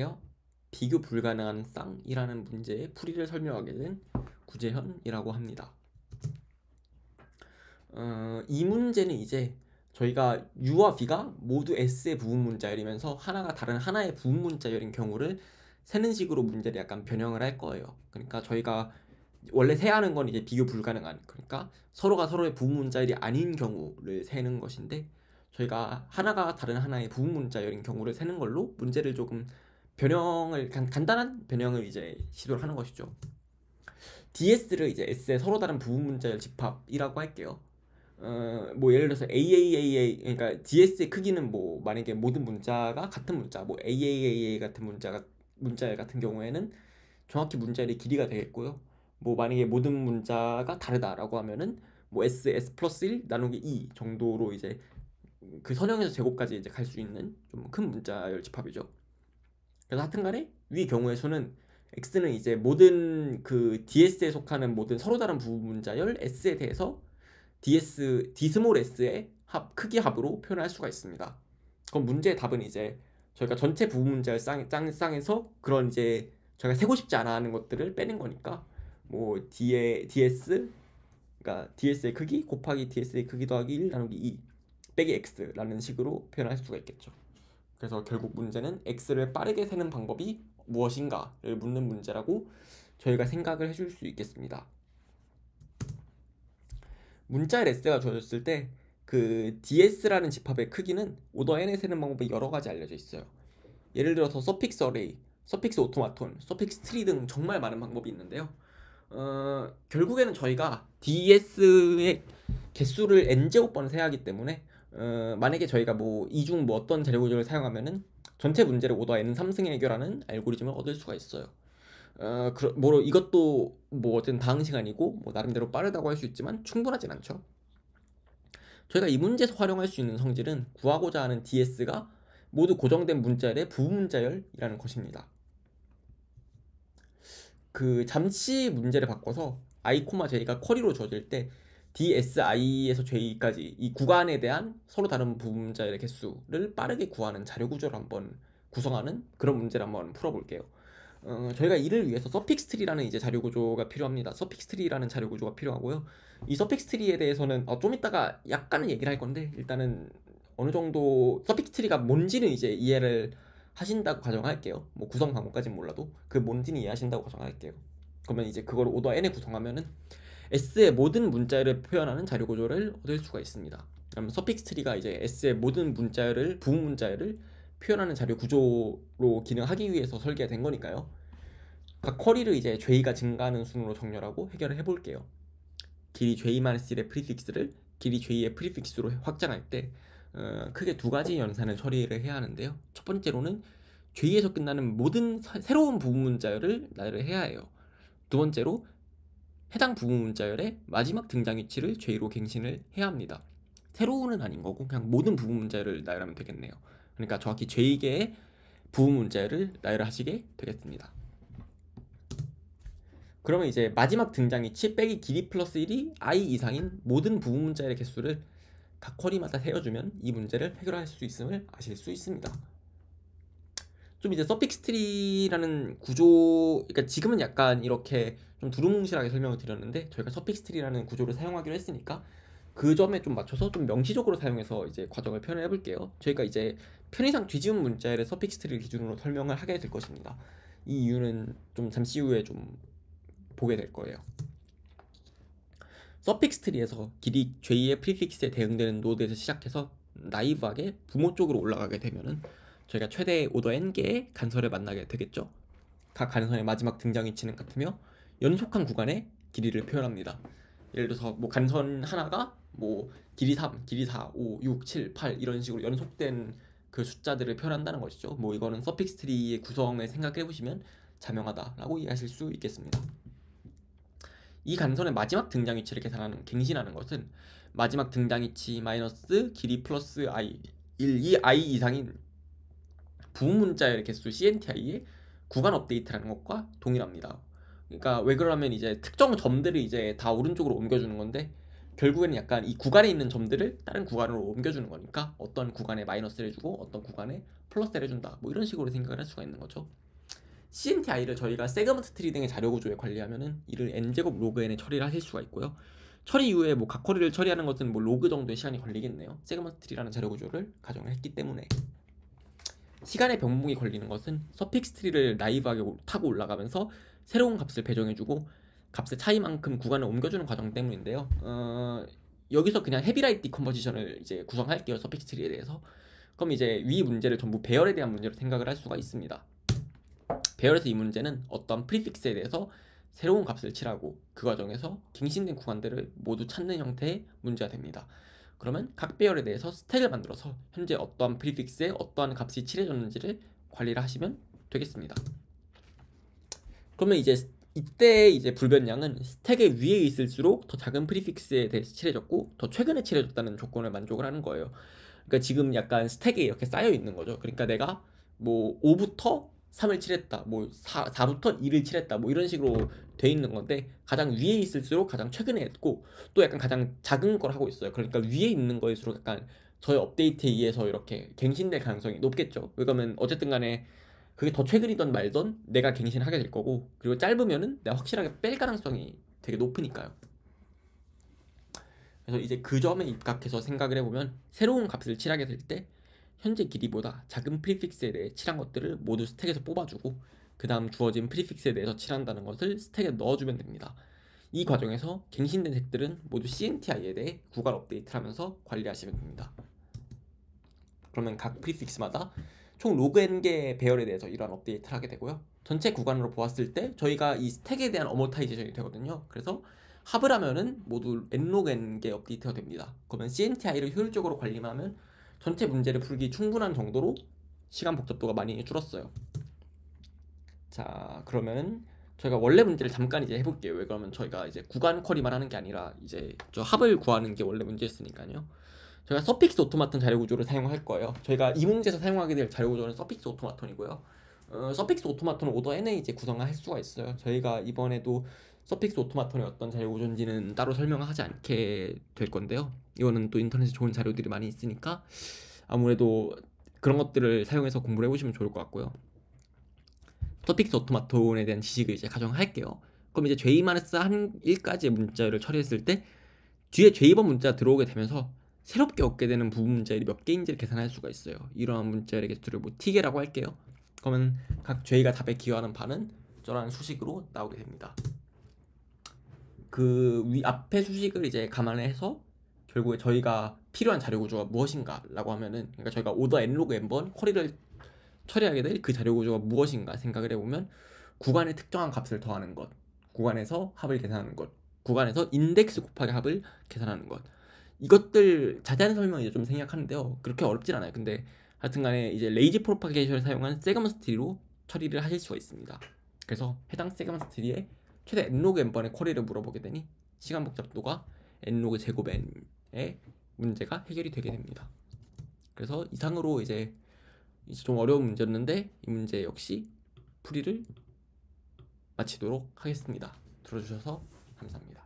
요 비교 불가능한 쌍이라는 문제의 풀이를 설명하게 된 구재현이라고 합니다. 이 문제는 이제 저희가 U와 V가 모두 S의 부분 문자열이면서 하나가 다른 하나의 부분 문자열인 경우를 세는 식으로 문제를 약간 변형을 할 거예요. 그러니까 저희가 원래 세하는 건 이제 비교 불가능한, 그러니까 서로가 서로의 부분 문자열이 아닌 경우를 세는 것인데, 저희가 하나가 다른 하나의 부분 문자열인 경우를 세는 걸로 문제를 조금 변형을 간단한 변형을 이제 시도를 하는 것이죠. DS를 이제 S의 서로 다른 부분 문자열 집합이라고 할게요. 뭐 예를 들어서 AAAA, 그러니까 DS의 크기는 뭐 만약에 모든 문자가 같은 문자, 뭐 AAAA 같은 문자열 같은 경우에는 정확히 문자열의 길이가 되겠고요. 뭐 만약에 모든 문자가 다르다라고 하면은 뭐 S 플러스 1 나누기 2 정도로 이제 그 선형에서 제곱까지 이제 갈 수 있는 좀 큰 문자열 집합이죠. 그래서 하여튼간에 위 경우의 수는 x는 이제 모든 그 ds에 속하는 모든 서로 다른 부분 문자열 s에 대해서 d 스몰 s의 크기 합으로 표현할 수가 있습니다. 그럼 문제의 답은 이제 저희가 전체 부분 문자열 쌍에서 그런 이제 저희가 세고 싶지 않아 하는 것들을 빼는 거니까 뭐 ds, 그러니까 ds의 크기 곱하기 ds의 크기 더하기 1 나누기 2 빼기 x라는 식으로 표현할 수가 있겠죠. 그래서 결국 문제는 x를 빠르게 세는 방법이 무엇인가를 묻는 문제라고 저희가 생각을 해줄 수 있겠습니다. 문자의 s가 주어졌을 때 그 ds라는 집합의 크기는 오더 n에 세는 방법이 여러 가지 알려져 있어요. 예를 들어서 서픽스 어레이, 서픽스 오토마톤, 서픽스 트리 등 정말 많은 방법이 있는데요. 결국에는 저희가 ds의 개수를 n제곱번을 세야 하기 때문에 만약에 저희가 뭐 이 중 뭐 어떤 자료 구조를 사용하면은 전체 문제를 오더 n3승에 해결하는 알고리즘을 얻을 수가 있어요. 뭐 이것도 뭐 어쨌든 다음 시간이고 뭐 나름대로 빠르다고 할 수 있지만 충분하진 않죠. 저희가 이 문제에서 활용할 수 있는 성질은 구하고자 하는 ds가 모두 고정된 문자열의 부분 문자열이라는 것입니다. 그 잠시 문제를 바꿔서 i, j가 쿼리로 주어질 때 DSI에서 J까지 이 구간에 대한 서로 다른 부분 문자열의 개수를 빠르게 구하는 자료 구조를 한번 구성하는 그런 문제를 한번 풀어볼게요. 저희가 이를 위해서 서픽스 트리라는 이제 자료 구조가 필요합니다. 서픽스 트리라는 자료 구조가 필요하고요. 이 서픽스 트리에 대해서는 좀 이따가 약간은 얘기를 할 건데, 일단은 어느 정도 서픽스 트리가 뭔지는 이제 이해를 하신다고 가정할게요. 뭐 구성 방법까지는 몰라도 그 뭔지는 이해하신다고 가정할게요. 그러면 이제 그걸 오더 n에 구성하면은 S의 모든 문자열을 표현하는 자료 구조를 얻을 수가 있습니다. 그럼 서픽스 트리가 이제 S의 모든 문자열을 부분 문자열을 표현하는 자료 구조로 기능하기 위해서 설계가 된 거니까요. 각 쿼리를 이제 J가 증가하는 순으로 정렬하고 해결을 해볼게요. 길이 J-1의 프리픽스를 길이 J의 프리픽스로 확장할 때 크게 두 가지 연산을 처리를 해야 하는데요. 첫 번째로는 J에서 끝나는 모든 새로운 부분 문자열을 나열을 해야 해요. 두 번째로 해당 부분 문자열의 마지막 등장 위치를 J로 갱신을 해야 합니다. 새로운은 아닌 거고 그냥 모든 부분 문자열을 나열하면 되겠네요. 그러니까 정확히 J개의 부분 문자열을 나열하시게 되겠습니다. 그러면 이제 마지막 등장 위치 빼기 길이 플러스 1이 i 이상인 모든 부분 문자열의 개수를 각 쿼리마다 세어주면 이 문제를 해결할 수 있음을 아실 수 있습니다. 좀 이제 서픽스 트리라는 구조, 그러니까 지금은 약간 이렇게 좀 두루뭉실하게 설명을 드렸는데, 저희가 서픽스 트리라는 구조를 사용하기로 했으니까 그 점에 좀 맞춰서 좀 명시적으로 사용해서 이제 과정을 표현해 볼게요. 저희가 이제 편의상 뒤지운 문자열의 서픽스 트리를 기준으로 설명을 하게 될 것입니다. 이 이유는 좀 잠시 후에 좀 보게 될 거예요. 서픽스 트리에서 길이 J의 프리픽스에 대응되는 노드에서 시작해서 나이브하게 부모 쪽으로 올라가게 되면은 저희가 최대 오더 n개의 간선을 만나게 되겠죠. 각 간선의 마지막 등장 위치는 같으며 연속한 구간의 길이를 표현합니다. 예를 들어서 뭐 간선 하나가 뭐 길이 3, 길이 4, 5, 6, 7, 8 이런 식으로 연속된 그 숫자들을 표현한다는 것이죠. 뭐 이거는 서픽스 트리의 구성을 생각해 보시면 자명하다라고 이해하실 수 있겠습니다. 이 간선의 마지막 등장 위치를 계산하는 갱신하는 것은 마지막 등장 위치 마이너스 길이 플러스 i 1, 이 i 이상인 부분 문자열의 개수 CNTI의 구간 업데이트라는 것과 동일합니다. 그러니까 왜 그러냐면 이제 특정 점들을 이제 다 오른쪽으로 옮겨주는 건데, 결국에는 약간 이 구간에 있는 점들을 다른 구간으로 옮겨주는 거니까 어떤 구간에 마이너스를 해주고 어떤 구간에 플러스를 해준다, 뭐 이런 식으로 생각을 할 수가 있는 거죠. CNTI를 저희가 세그먼트 트리 등의 자료 구조에 관리하면은 이를 n제곱 로그 n에 처리를 하실 수가 있고요. 처리 이후에 뭐 각커리를 처리하는 것은 뭐 로그 정도의 시간이 걸리겠네요. 세그먼트 트리라는 자료 구조를 가정을 했기 때문에. 시간의 변동이 걸리는 것은 서픽스 트리를 나이브하게 타고 올라가면서 새로운 값을 배정해주고 값의 차이만큼 구간을 옮겨주는 과정 때문인데요. 여기서 그냥 헤비라이트 디컴포지션을 이제 구성할게요. 서픽스 트리에 대해서. 그럼 이제 위 문제를 전부 배열에 대한 문제로 생각을 할 수가 있습니다. 배열에서 이 문제는 어떤 프리픽스에 대해서 새로운 값을 칠하고 그 과정에서 갱신된 구간들을 모두 찾는 형태의 문제가 됩니다. 그러면 각 배열에 대해서 스택을 만들어서 현재 어떠한 프리픽스에 어떠한 값이 칠해졌는지를 관리를 하시면 되겠습니다. 그러면 이제 이때 이제 불변량은 스택의 위에 있을수록 더 작은 프리픽스에 대해서 칠해졌고 더 최근에 칠해졌다는 조건을 만족을 하는 거예요. 그러니까 지금 약간 스택에 이렇게 쌓여 있는 거죠. 그러니까 내가 뭐 5부터 3을 칠했다, 뭐 4부터 2를 칠했다, 뭐 이런 식으로 돼 있는 건데 가장 위에 있을수록 가장 최근에 했고 또 약간 가장 작은 걸 하고 있어요. 그러니까 위에 있는 거일수록 약간 저의 업데이트에 의해서 이렇게 갱신될 가능성이 높겠죠. 왜냐면 어쨌든 간에 그게 더 최근이던 말던 내가 갱신하게 될 거고, 그리고 짧으면은 내가 확실하게 뺄 가능성이 되게 높으니까요. 그래서 이제 그 점에 입각해서 생각을 해보면 새로운 값을 칠하게 될 때 현재 길이보다 작은 프리픽스에 대해 칠한 것들을 모두 스택에서 뽑아주고 그 다음 주어진 프리픽스에 대해서 칠한다는 것을 스택에 넣어주면 됩니다. 이 과정에서 갱신된 색들은 모두 CNTI에 대해 구간 업데이트를 하면서 관리하시면 됩니다. 그러면 각 프리픽스마다 총 로그 n개의 배열에 대해서 이러한 업데이트를 하게 되고요. 전체 구간으로 보았을 때 저희가 이 스택에 대한 어모타이제이션이 되거든요. 그래서 합을 하면은 모두 nlog n개 업데이트가 됩니다. 그러면 CNTI를 효율적으로 관리하면 전체 문제를 풀기 충분한 정도로 시간 복잡도가 많이 줄었어요. 자, 그러면 저희가 원래 문제를 잠깐 이제 해볼게요. 왜 그러면 저희가 이제 구간 쿼리만 하는 게 아니라 이제 저 합을 구하는 게 원래 문제였으니까요. 저희가 서픽스 오토마톤 자료 구조를 사용할 거예요. 저희가 이 문제에서 사용하게 될 자료 구조는 서픽스 오토마톤이고요. 서픽스 오토마톤은 오더 n에 이제 구성할 수가 있어요. 저희가 이번에도 서픽스 오토마톤의 어떤 자료 구조인지는 따로 설명하지 않게 될 건데요. 이거는 또 인터넷에 좋은 자료들이 많이 있으니까 아무래도 그런 것들을 사용해서 공부를 해보시면 좋을 것 같고요. 서픽스 오토마톤에 대한 지식을 이제 가정할게요. 그럼 이제 j-1까지의 문자를 처리했을 때 뒤에 j-번 문자가 들어오게 되면서 새롭게 얻게 되는 부분 문자열이 몇 개인지를 계산할 수가 있어요. 이러한 문자열의 개수를 뭐 t개라고 할게요. 그러면 각 j가 답에 기여하는 바는 저라는 수식으로 나오게 됩니다. 그 위 앞에 수식을 이제 감안해서 결국에 저희가 필요한 자료 구조가 무엇인가라고 하면은, 그러니까 저희가 오더 nlog n번 쿼리를 처리하게 될 그 자료 구조가 무엇인가 생각을 해보면 구간에 특정한 값을 더하는 것, 구간에서 합을 계산하는 것, 구간에서 인덱스 곱하기 합을 계산하는 것, 이것들 자세한 설명을 이제 좀 생략하는데요. 그렇게 어렵진 않아요. 근데 하여튼간에 이제 레이지 프로파게이션을 사용한 세그먼트 트리로 처리를 하실 수가 있습니다. 그래서 해당 세그먼트 트리에 최대 nlog n번의 쿼리를 물어보게 되니 시간 복잡도가 nlog 제곱 n의 문제가 해결이 되게 됩니다. 그래서 이상으로 이제 좀 어려운 문제였는데 이 문제 역시 풀이를 마치도록 하겠습니다. 들어주셔서 감사합니다.